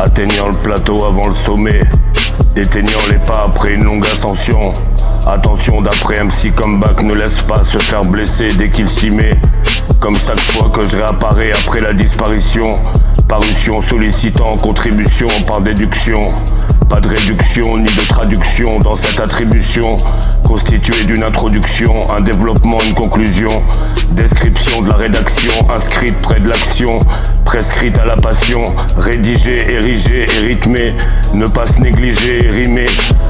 Atteignant le plateau avant le sommet, éteignant les pas après une longue ascension. Attention d'après MC Comeback ne laisse pas se faire blesser dès qu'il s'y met. Comme chaque fois que je réapparais après la disparition. Parution sollicitant contribution par déduction. Pas de réduction ni de traduction dans cette attribution. Constituée d'une introduction, un développement, une conclusion. Description de la rédaction, inscrite près de l'action. Prescrite à la passion, rédigée, érigée et rythmée. Ne pas se négliger et rimer.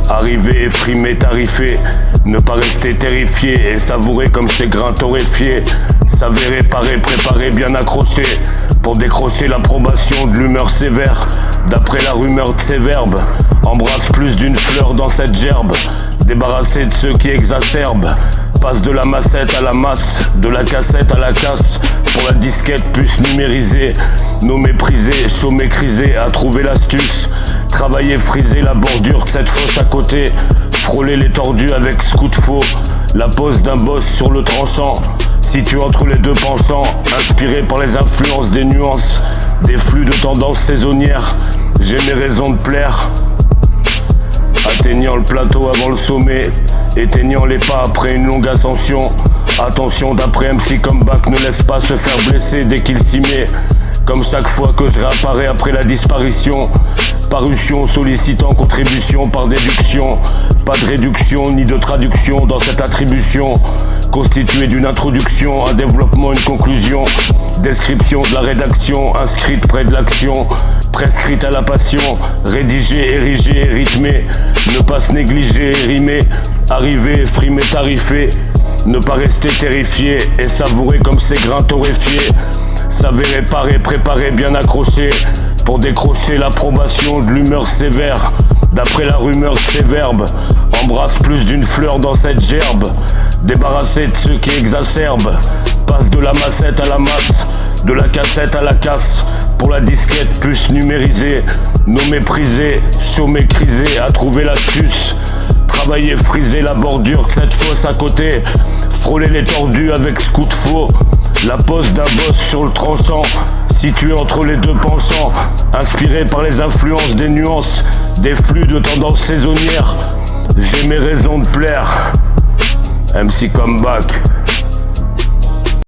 Arriver, frimer, tarifer. Ne pas rester terrifié et savourer comme ces grains torréfiés. S'avérer, parer, préparer, bien accroché. Pour décrocher l'approbation de l'humeur sévère. D'après la rumeur de ces verbes. Embrasse plus d'une fleur dans cette gerbe. Débarrassé de ceux qui exacerbent. Passe de la massette à la masse, de la cassette à la casse. Pour la disquette puce numérisée. Nos méprisés, chaud mécrisés, à trouver l'astuce. Travailler, friser la bordure de cette fosse à côté. Frôler les tordus avec scout faux. La pose d'un boss sur le tranchant. Situé entre les deux penchants. Inspiré par les influences des nuances. Des flux de tendances saisonnières. J'ai mes raisons de plaire. Atteignant le plateau avant le sommet, éteignant les pas après une longue ascension. Attention d'après MC Comeback ne laisse pas se faire blesser dès qu'il s'y met. Comme chaque fois que je réapparais après la disparition. Parution sollicitant contribution par déduction. Pas de réduction ni de traduction dans cette attribution. Constituée d'une introduction, un développement, une conclusion. Description de la rédaction, inscrite près de l'action. Prescrite à la passion, rédigée, érigée et rythmée. Ne pas se négliger et rimer. Arriver, frimer, tarifer. Ne pas rester terrifié et savourer comme ces grains torréfiés. S'avérer, parer, préparer, bien accroché. Pour décrocher l'approbation de l'humeur sévère. D'après la rumeur de ces verbes. Embrasse plus d'une fleur dans cette gerbe. Débarrassé de ceux qui exacerbent. Passe de la massette à la masse. De la cassette à la casse. Pour la disquette puce numérisée. Nos méprisés, chaud mécrisés, à trouver l'astuce. Travailler, friser la bordure de cette fosse à côté. Frôler les tordus avec scout faux. La pose d'un boss sur le tranchant. Situé entre les deux penchants. Inspiré par les influences des nuances. Des flux de tendances saisonnières. J'ai mes raisons de plaire. MC Comeback.